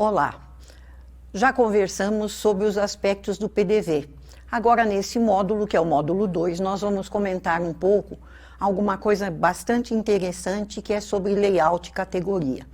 Olá, já conversamos sobre os aspectos do PDV. Agora, nesse módulo, que é o módulo 2, nós vamos comentar um pouco alguma coisa bastante interessante que é sobre layout e categoria.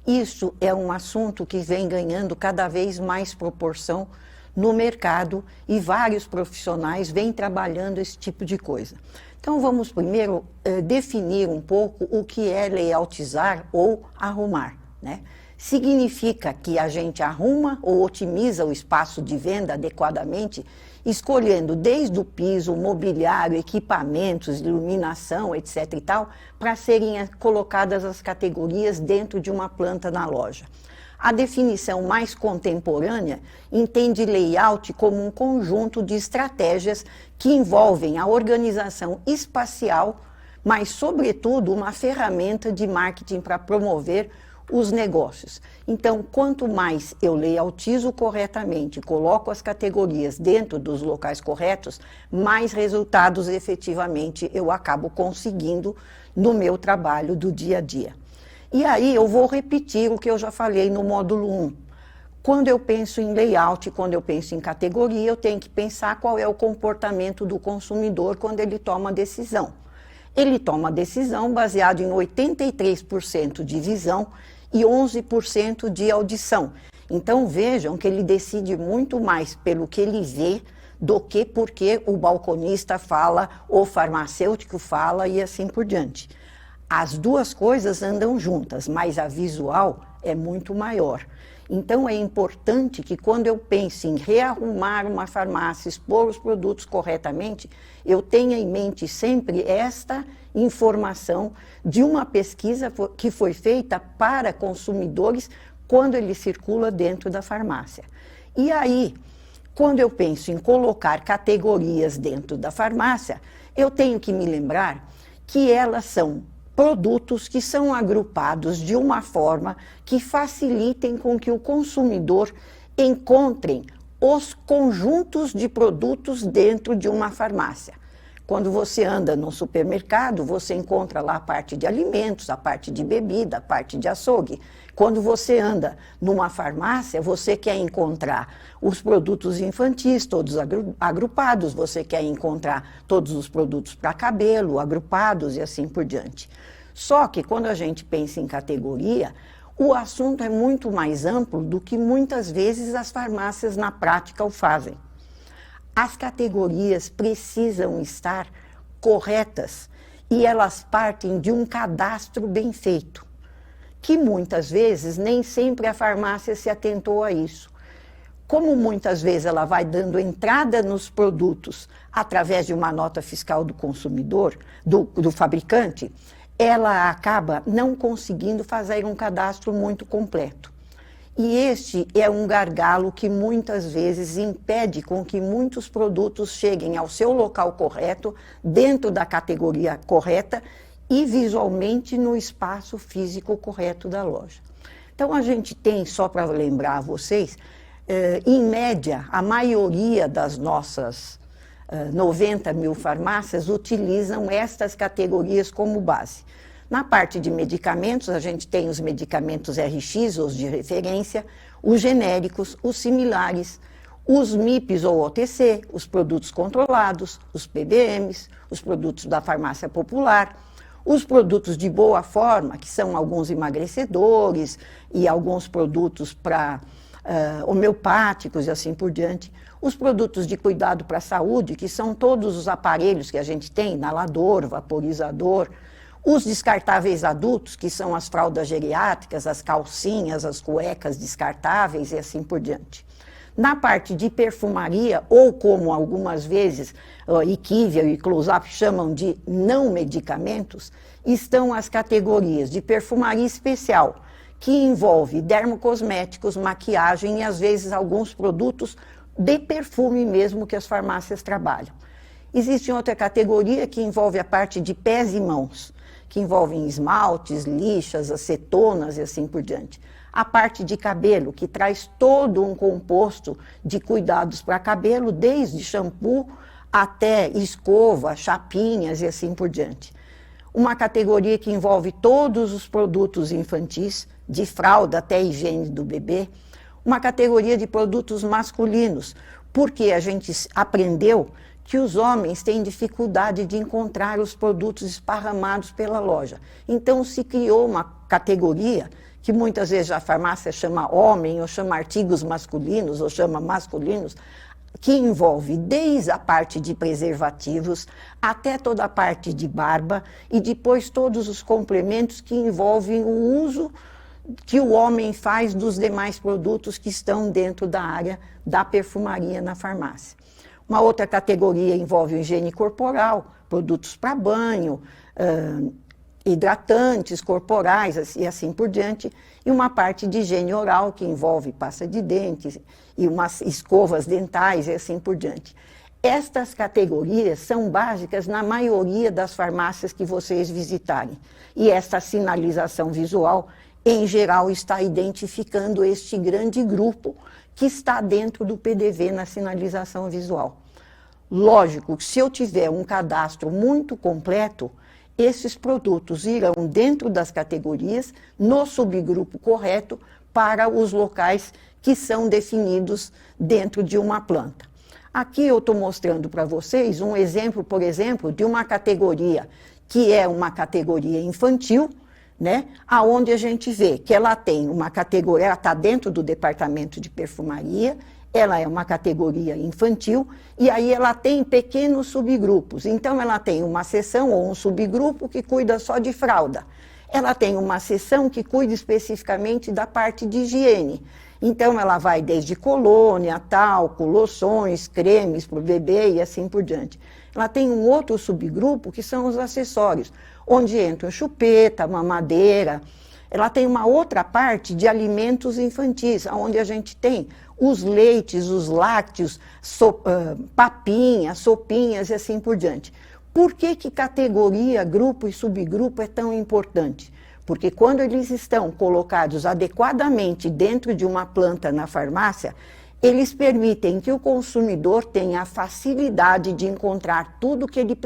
Isso é um assunto que vem ganhando cada vez mais proporção no mercado e vários profissionais vêm trabalhando esse tipo de coisa. Então, vamos primeiro definir um pouco o que é layoutizar ou arrumar, né? Significa que a gente arruma ou otimiza o espaço de venda adequadamente, escolhendo desde o piso, mobiliário, equipamentos, iluminação, etc. e tal, para serem colocadas as categorias dentro de uma planta na loja. A definição mais contemporânea entende layout como um conjunto de estratégias que envolvem a organização espacial, mas, sobretudo, uma ferramenta de marketing para promover os negócios. Então, quanto mais eu layoutizo corretamente, coloco as categorias dentro dos locais corretos, mais resultados efetivamente eu acabo conseguindo no meu trabalho do dia a dia. E aí eu vou repetir o que eu já falei no módulo 1. Quando eu penso em layout, quando eu penso em categoria, eu tenho que pensar qual é o comportamento do consumidor quando ele toma a decisão. Ele toma a decisão baseado em 83% de visão e 11% de audição. Então vejam que ele decide muito mais pelo que ele vê do que porque o balconista fala, o farmacêutico fala e assim por diante. As duas coisas andam juntas, mas a visual é muito maior. Então é importante que quando eu pense em rearrumar uma farmácia, expor os produtos corretamente, eu tenha em mente sempre esta informação de uma pesquisa que foi feita para consumidores quando ele circula dentro da farmácia. E aí, quando eu penso em colocar categorias dentro da farmácia, eu tenho que me lembrar que elas são produtos que são agrupados de uma forma que facilitem com que o consumidor encontre os conjuntos de produtos dentro de uma farmácia. Quando você anda no supermercado, você encontra lá a parte de alimentos, a parte de bebida, a parte de açougue. Quando você anda numa farmácia, você quer encontrar os produtos infantis, todos agrupados, você quer encontrar todos os produtos para cabelo, agrupados e assim por diante. Só que quando a gente pensa em categoria, o assunto é muito mais amplo do que muitas vezes as farmácias na prática o fazem. As categorias precisam estar corretas e elas partem de um cadastro bem feito, que muitas vezes nem sempre a farmácia se atentou a isso. Como muitas vezes ela vai dando entrada nos produtos através de uma nota fiscal do consumidor, do fabricante, ela acaba não conseguindo fazer um cadastro muito completo. E este é um gargalo que muitas vezes impede com que muitos produtos cheguem ao seu local correto, dentro da categoria correta e visualmente no espaço físico correto da loja. Então a gente tem, só para lembrar a vocês, em média, a maioria das nossas 90 mil farmácias utilizam estas categorias como base. Na parte de medicamentos, a gente tem os medicamentos RX, os de referência, os genéricos, os similares, os MIPs ou OTC, os produtos controlados, os PBMs, os produtos da farmácia popular, os produtos de boa forma, que são alguns emagrecedores e alguns produtos para homeopáticos e assim por diante, os produtos de cuidado para a saúde, que são todos os aparelhos que a gente tem, inalador, vaporizador, os descartáveis adultos, que são as fraldas geriátricas, as calcinhas, as cuecas descartáveis e assim por diante. Na parte de perfumaria, ou como algumas vezes Equivel e Close-Up chamam de não medicamentos, estão as categorias de perfumaria especial, que envolve dermocosméticos, maquiagem e às vezes alguns produtos de perfume mesmo que as farmácias trabalham. Existe outra categoria que envolve a parte de pés e mãos, que envolvem esmaltes, lixas, acetonas e assim por diante. A parte de cabelo, que traz todo um composto de cuidados para cabelo, desde shampoo até escova, chapinhas e assim por diante. uma categoria que envolve todos os produtos infantis, de fralda até a higiene do bebê, uma categoria de produtos masculinos, porque a gente aprendeu que os homens têm dificuldade de encontrar os produtos esparramados pela loja. Então se criou uma categoria que muitas vezes a farmácia chama homem, ou chama artigos masculinos, ou chama masculinos, que envolve desde a parte de preservativos até toda a parte de barba e depois todos os complementos que envolvem o uso que o homem faz dos demais produtos que estão dentro da área da perfumaria na farmácia. Uma outra categoria envolve higiene corporal, produtos para banho, hidratantes corporais e assim por diante, e uma parte de higiene oral que envolve pasta de dentes e umas escovas dentais e assim por diante. Estas categorias são básicas na maioria das farmácias que vocês visitarem. E esta sinalização visual, em geral, está identificando este grande grupo que está dentro do PDV na sinalização visual. Lógico que se eu tiver um cadastro muito completo, esses produtos irão dentro das categorias, no subgrupo correto, para os locais que são definidos dentro de uma planta. Aqui eu estou mostrando para vocês um exemplo, por exemplo, de uma categoria que é uma categoria infantil, né, aonde a gente vê que ela tem uma categoria, ela está dentro do departamento de perfumaria, ela é uma categoria infantil, e aí ela tem pequenos subgrupos. Então, ela tem uma seção ou um subgrupo que cuida só de fralda. Ela tem uma seção que cuida especificamente da parte de higiene. Então, ela vai desde colônia, talco, loções, cremes para o bebê e assim por diante. Ela tem um outro subgrupo que são os acessórios, onde entra chupeta, mamadeira. Ela tem uma outra parte de alimentos infantis, onde a gente tem os leites, os lácteos, papinhas, sopinhas e assim por diante. Por que categoria, grupo e subgrupo é tão importante? Porque quando eles estão colocados adequadamente dentro de uma planta na farmácia, eles permitem que o consumidor tenha a facilidade de encontrar tudo que ele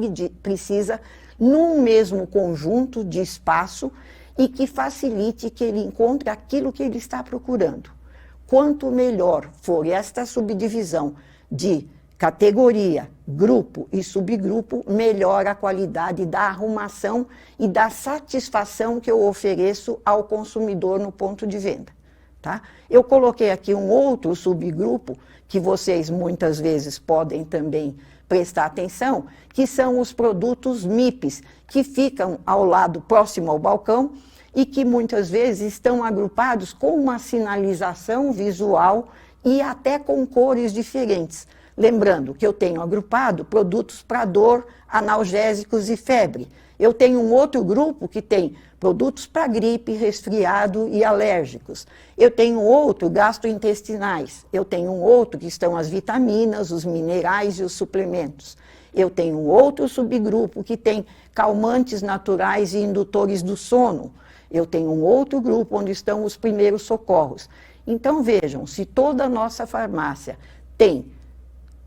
precisa num mesmo conjunto de espaço e que facilite que ele encontre aquilo que ele está procurando. Quanto melhor for esta subdivisão de categoria, grupo e subgrupo, melhor a qualidade da arrumação e da satisfação que eu ofereço ao consumidor no ponto de venda. Tá? Eu coloquei aqui um outro subgrupo que vocês muitas vezes podem também prestar atenção, que são os produtos MIPs, que ficam ao lado próximo ao balcão e que muitas vezes estão agrupados com uma sinalização visual e até com cores diferentes. Lembrando que eu tenho agrupado produtos para dor, analgésicos e febre. Eu tenho um outro grupo que tem produtos para gripe, resfriado e alérgicos. Eu tenho outro, gastrointestinais. Eu tenho um outro que estão as vitaminas, os minerais e os suplementos. Eu tenho um outro subgrupo que tem calmantes naturais e indutores do sono. Eu tenho um outro grupo onde estão os primeiros socorros. Então vejam, se toda a nossa farmácia tem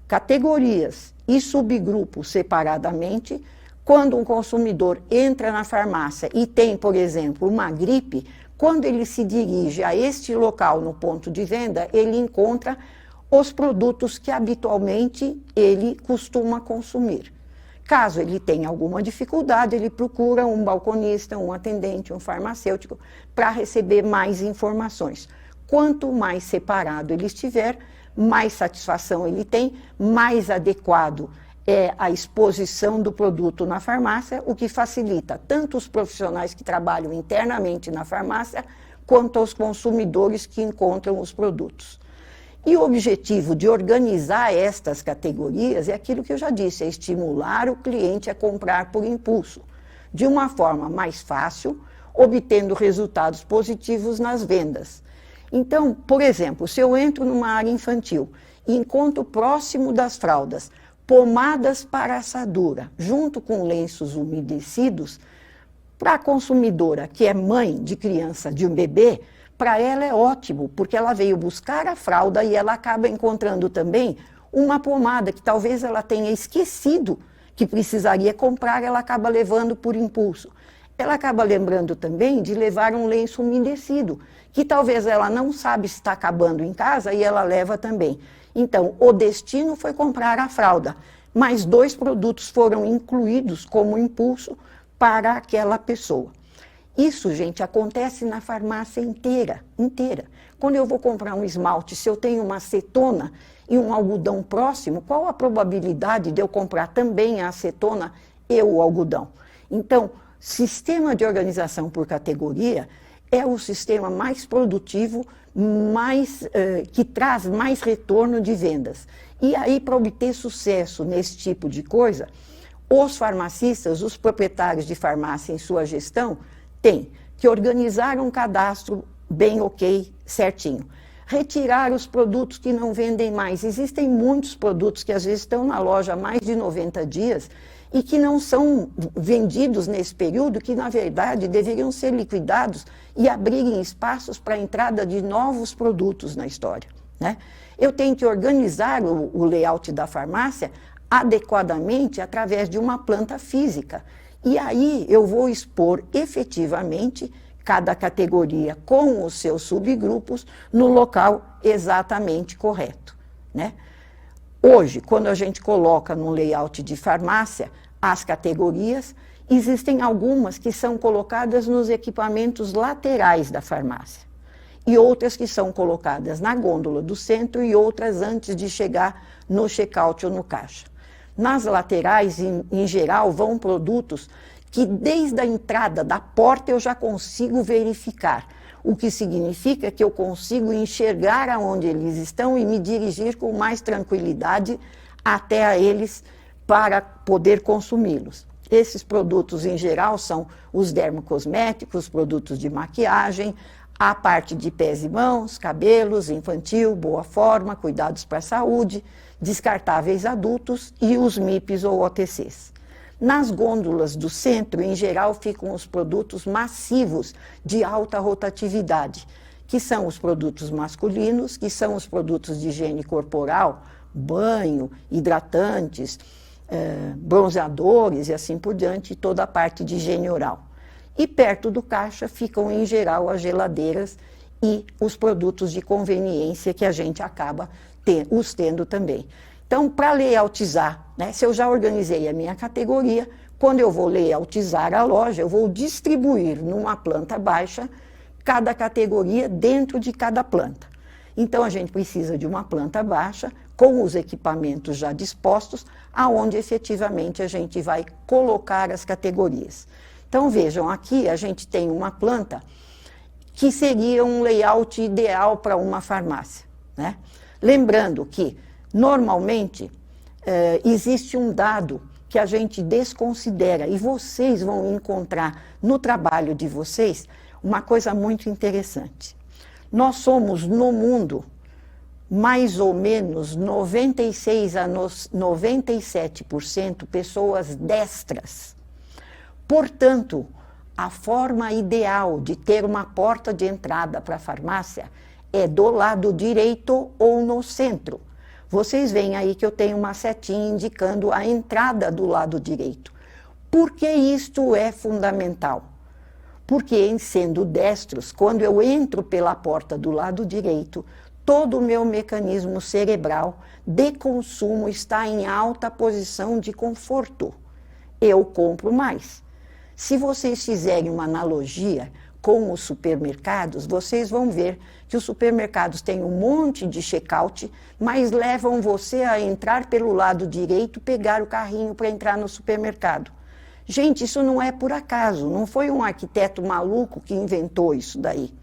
categorias e subgrupos separadamente, quando um consumidor entra na farmácia e tem, por exemplo, uma gripe, quando ele se dirige a este local no ponto de venda, ele encontra os produtos que habitualmente ele costuma consumir. Caso ele tenha alguma dificuldade, ele procura um balconista, um atendente, um farmacêutico, para receber mais informações. Quanto mais separado ele estiver, mais satisfação ele tem, mais adequado é a exposição do produto na farmácia, o que facilita tanto os profissionais que trabalham internamente na farmácia, quanto aos consumidores que encontram os produtos. E o objetivo de organizar estas categorias é aquilo que eu já disse, é estimular o cliente a comprar por impulso, de uma forma mais fácil, obtendo resultados positivos nas vendas. Então, por exemplo, se eu entro numa área infantil e encontro próximo das fraldas pomadas para assadura, junto com lenços umedecidos, para a consumidora que é mãe de criança, de um bebê, para ela é ótimo, porque ela veio buscar a fralda e ela acaba encontrando também uma pomada que talvez ela tenha esquecido que precisaria comprar, ela acaba levando por impulso. Ela acaba lembrando também de levar um lenço umedecido, que talvez ela não sabe se está acabando em casa e ela leva também. Então, o destino foi comprar a fralda, mas 2 produtos foram incluídos como impulso para aquela pessoa. Isso, gente, acontece na farmácia inteira. Quando eu vou comprar um esmalte, se eu tenho uma acetona e um algodão próximo, qual a probabilidade de eu comprar também a acetona e o algodão? Então, sistema de organização por categoria é o sistema mais produtivo, que traz mais retorno de vendas. E aí, para obter sucesso nesse tipo de coisa, os farmacistas, os proprietários de farmácia em sua gestão, têm que organizar um cadastro bem ok, certinho. Retirar os produtos que não vendem mais. Existem muitos produtos que às vezes estão na loja há mais de 90 dias e que não são vendidos nesse período, que na verdade deveriam ser liquidados e abrirem espaços para a entrada de novos produtos na história, né? Eu tenho que organizar o layout da farmácia adequadamente através de uma planta física. E aí eu vou expor efetivamente cada categoria com os seus subgrupos no local exatamente correto, né? Hoje, quando a gente coloca no layout de farmácia as categorias, existem algumas que são colocadas nos equipamentos laterais da farmácia e outras que são colocadas na gôndola do centro e outras antes de chegar no check-out ou no caixa. Nas laterais, em geral, vão produtos que desde a entrada da porta eu já consigo verificar, o que significa que eu consigo enxergar aonde eles estão e me dirigir com mais tranquilidade até a eles para poder consumi-los. Esses produtos, em geral, são os dermocosméticos, os produtos de maquiagem, a parte de pés e mãos, cabelos, infantil, boa forma, cuidados para a saúde, descartáveis adultos e os MIPs ou OTCs. Nas gôndolas do centro, em geral, ficam os produtos massivos de alta rotatividade, que são os produtos masculinos, que são os produtos de higiene corporal, banho, hidratantes, bronzeadores e assim por diante, toda a parte de higiene oral. E perto do caixa ficam, em geral, as geladeiras e os produtos de conveniência que a gente acaba os tendo também. Então, para layoutizar, né, se eu já organizei a minha categoria, quando eu vou layoutizar a loja, eu vou distribuir numa planta baixa cada categoria dentro de cada planta. Então, a gente precisa de uma planta baixa com os equipamentos já dispostos, aonde efetivamente a gente vai colocar as categorias. Então, vejam, aqui a gente tem uma planta que seria um layout ideal para uma farmácia, né? Lembrando que, normalmente, existe um dado que a gente desconsidera, e vocês vão encontrar no trabalho de vocês uma coisa muito interessante. Nós somos, no mundo, mais ou menos 96% a 97% pessoas destras. Portanto, a forma ideal de ter uma porta de entrada para a farmácia é do lado direito ou no centro. Vocês veem aí que eu tenho uma setinha indicando a entrada do lado direito. Por que isto é fundamental? Porque, sendo destros, quando eu entro pela porta do lado direito, todo o meu mecanismo cerebral de consumo está em alta posição de conforto. Eu compro mais. Se vocês fizerem uma analogia com os supermercados, vocês vão ver que os supermercados têm um monte de check-out, mas levam você a entrar pelo lado direito, pegar o carrinho para entrar no supermercado. Gente, isso não é por acaso, não foi um arquiteto maluco que inventou isso daí.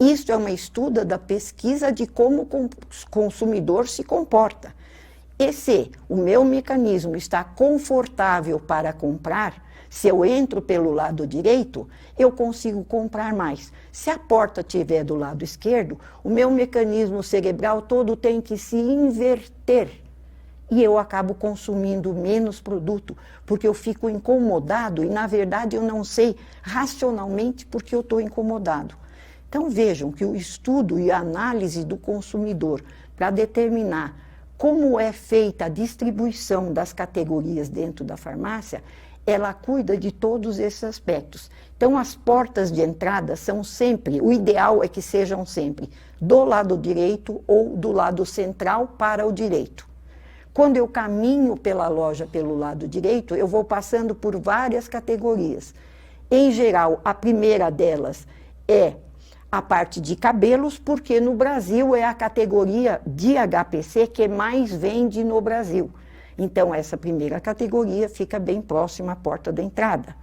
Isso é uma estuda da pesquisa de como o consumidor se comporta. E se o meu mecanismo está confortável para comprar, se eu entro pelo lado direito, eu consigo comprar mais. Se a porta estiver do lado esquerdo, o meu mecanismo cerebral todo tem que se inverter. E eu acabo consumindo menos produto, porque eu fico incomodado e, na verdade, eu não sei racionalmente porque eu estou incomodado. Então, vejam que o estudo e a análise do consumidor para determinar Como é feita a distribuição das categorias dentro da farmácia, ela cuida de todos esses aspectos. Então, as portas de entrada são sempre, o ideal é que sejam sempre do lado direito ou do lado central para o direito. Quando eu caminho pela loja pelo lado direito, eu vou passando por várias categorias. Em geral, a primeira delas é a parte de cabelos, porque no Brasil é a categoria de HPC que mais vende no Brasil. Então, essa primeira categoria fica bem próxima à porta da entrada.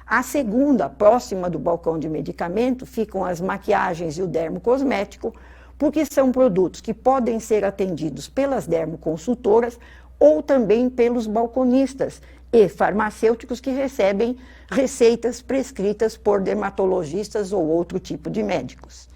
A segunda, próxima do balcão de medicamento, ficam as maquiagens e o dermocosmético, porque são produtos que podem ser atendidos pelas dermoconsultoras ou também pelos balconistas e farmacêuticos que recebem receitas prescritas por dermatologistas ou outro tipo de médicos.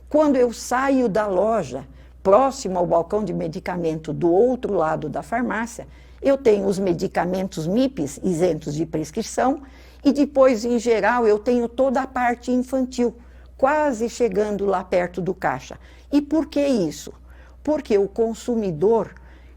Quando eu saio da loja, próximo ao balcão de medicamento do outro lado da farmácia, eu tenho os medicamentos MIPs isentos de prescrição e depois, em geral, eu tenho toda a parte infantil, quase chegando lá perto do caixa. E por que isso? Porque o consumidor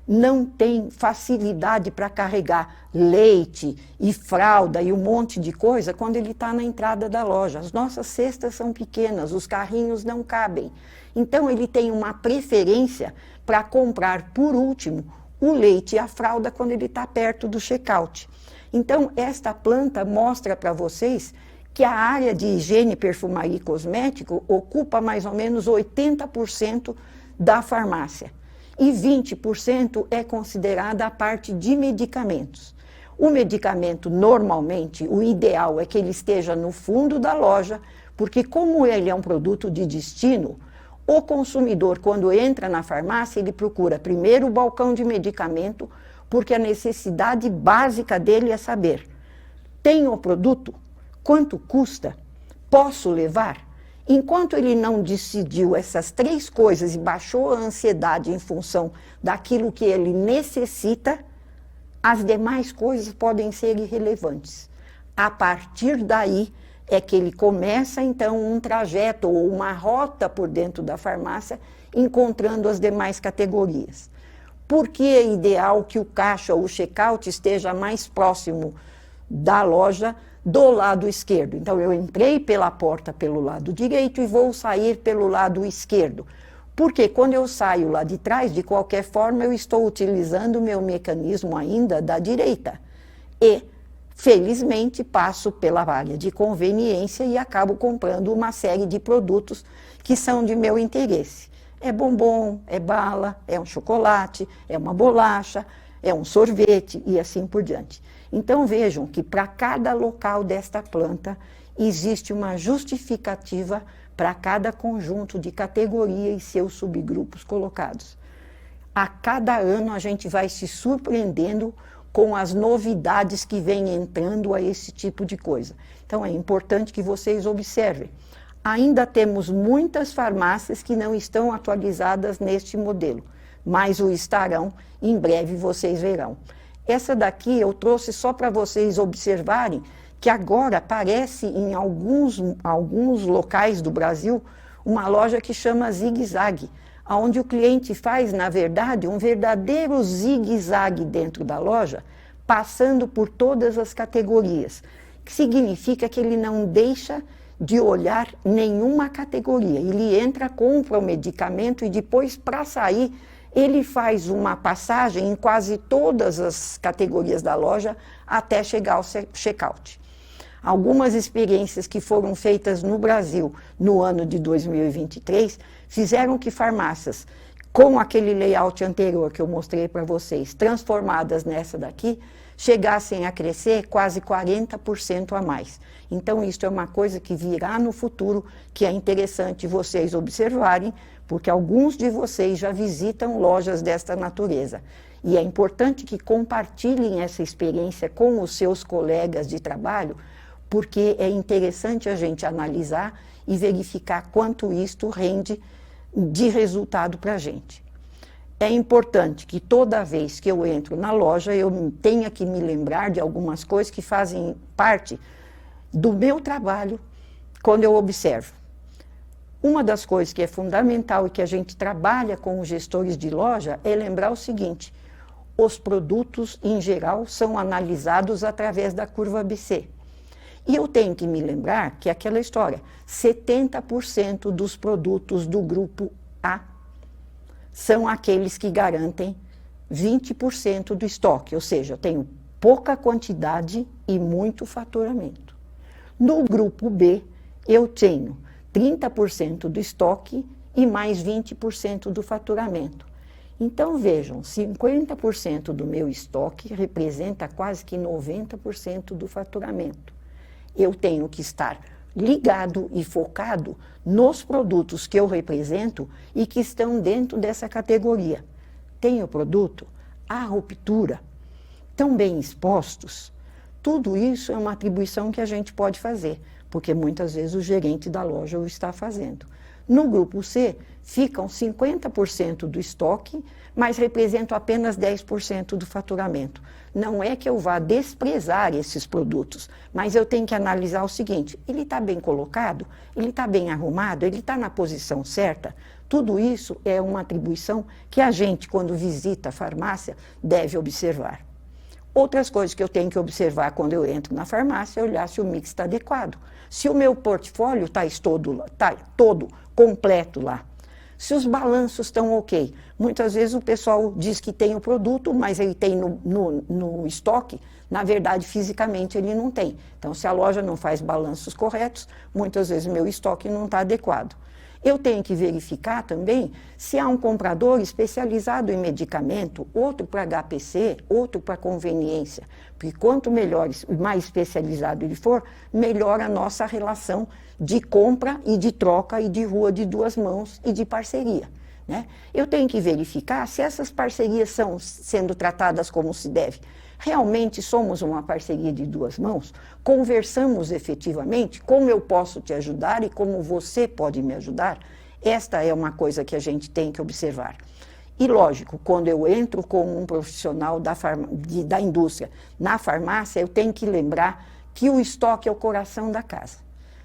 não tem facilidade para carregar leite e fralda e um monte de coisa quando ele está na entrada da loja. As nossas cestas são pequenas, os carrinhos não cabem. Então, ele tem uma preferência para comprar, por último, o leite e a fralda quando ele está perto do check-out. Então, esta planta mostra para vocês que a área de higiene, perfumaria e cosmético ocupa mais ou menos 80% da farmácia. E 20% é considerada a parte de medicamentos. O medicamento, normalmente, o ideal é que ele esteja no fundo da loja, porque como ele é um produto de destino, o consumidor, quando entra na farmácia, ele procura primeiro o balcão de medicamento, porque a necessidade básica dele é saber: tem o produto? Quanto custa? Posso levar? Enquanto ele não decidiu essas três coisas e baixou a ansiedade em função daquilo que ele necessita, as demais coisas podem ser irrelevantes. A partir daí é que ele começa, então, um trajeto ou uma rota por dentro da farmácia, encontrando as demais categorias. Por que é ideal que o caixa ou o check-out esteja mais próximo da loja do lado esquerdo? Então, eu entrei pela porta pelo lado direito e vou sair pelo lado esquerdo. Porque quando eu saio lá de trás, de qualquer forma, eu estou utilizando o meu mecanismo ainda da direita. E, felizmente, passo pela área de conveniência e acabo comprando uma série de produtos que são de meu interesse. É bombom, é bala, é um chocolate, é uma bolacha, é um sorvete e assim por diante. Então vejam que para cada local desta planta existe uma justificativa para cada conjunto de categoria e seus subgrupos colocados. A cada ano a gente vai se surpreendendo com as novidades que vêm entrando a esse tipo de coisa. Então é importante que vocês observem. Ainda temos muitas farmácias que não estão atualizadas neste modelo, mas o estarão, em breve vocês verão. Essa daqui eu trouxe só para vocês observarem que agora aparece em alguns locais do Brasil uma loja que chama Zig Zag, onde o cliente faz, na verdade, um verdadeiro zigue-zague dentro da loja, passando por todas as categorias, que significa que ele não deixa de olhar nenhuma categoria. Ele entra, compra o medicamento e depois, para sair, ele faz uma passagem em quase todas as categorias da loja até chegar ao check-out. Algumas experiências que foram feitas no Brasil no ano de 2023 fizeram que farmácias com aquele layout anterior que eu mostrei para vocês, transformadas nessa daqui, chegassem a crescer quase 40% a mais. Então, isso é uma coisa que virá no futuro, que é interessante vocês observarem, porque alguns de vocês já visitam lojas desta natureza. E é importante que compartilhem essa experiência com os seus colegas de trabalho, porque é interessante a gente analisar e verificar quanto isto rende de resultado para a gente. É importante que toda vez que eu entro na loja, eu tenha que me lembrar de algumas coisas que fazem parte do meu trabalho quando eu observo. Uma das coisas que é fundamental e que a gente trabalha com os gestores de loja é lembrar o seguinte: os produtos, em geral, são analisados através da curva ABC. E eu tenho que me lembrar que aquela história, 70% dos produtos do grupo A são aqueles que garantem 20% do estoque, ou seja, eu tenho pouca quantidade e muito faturamento. No grupo B, eu tenho 30% do estoque e mais 20% do faturamento. Então, vejam, 50% do meu estoque representa quase que 90% do faturamento. Eu tenho que estar ligado e focado nos produtos que eu represento e que estão dentro dessa categoria. Tem o produto, a ruptura, tão bem expostos. Tudo isso é uma atribuição que a gente pode fazer, porque muitas vezes o gerente da loja o está fazendo. No grupo C, ficam 50% do estoque, mas representam apenas 10% do faturamento. Não é que eu vá desprezar esses produtos, mas eu tenho que analisar o seguinte: ele está bem colocado? Ele está bem arrumado? Ele está na posição certa? Tudo isso é uma atribuição que a gente, quando visita a farmácia, deve observar. Outras coisas que eu tenho que observar quando eu entro na farmácia é olhar se o mix está adequado. Se o meu portfólio está todo completo lá. Se os balanços estão ok. Muitas vezes o pessoal diz que tem o produto, mas ele tem no estoque. Na verdade, fisicamente, ele não tem. Então, se a loja não faz balanços corretos, muitas vezes o meu estoque não está adequado. Eu tenho que verificar também se há um comprador especializado em medicamento, outro para HPC, outro para conveniência. Porque quanto melhor e mais especializado ele for, melhor a nossa relação de compra e de troca e de rua de duas mãos e de parceria, né? Eu tenho que verificar se essas parcerias são sendo tratadas como se deve. Realmente somos uma parceria de duas mãos? Conversamos efetivamente? Como eu posso te ajudar e como você pode me ajudar? Esta é uma coisa que a gente tem que observar. E lógico, quando eu entro como um profissional da indústria na farmácia, eu tenho que lembrar que o estoque é o coração da casa.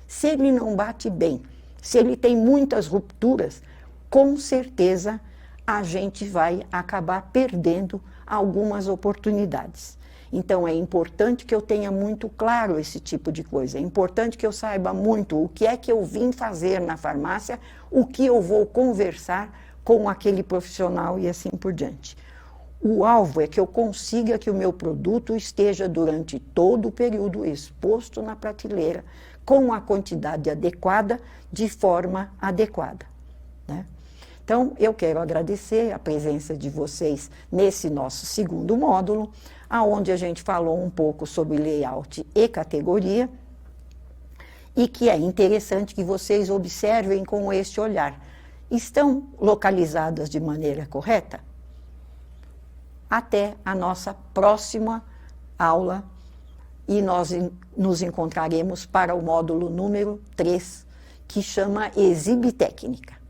Se ele não bate bem, se ele tem muitas rupturas, com certeza a gente vai acabar perdendo algumas oportunidades. Então, é importante que eu tenha muito claro esse tipo de coisa. É importante que eu saiba muito o que é que eu vim fazer na farmácia, o que eu vou conversar com aquele profissional e assim por diante. O alvo é que eu consiga que o meu produto esteja durante todo o período exposto na prateleira, com a quantidade adequada, de forma adequada, né? Então, eu quero agradecer a presença de vocês nesse nosso segundo módulo, onde a gente falou um pouco sobre layout e categoria, e que é interessante que vocês observem com este olhar. Estão localizadas de maneira correta? Até a nossa próxima aula, e nós nos encontraremos para o módulo número 3, que chama Exibe Técnica.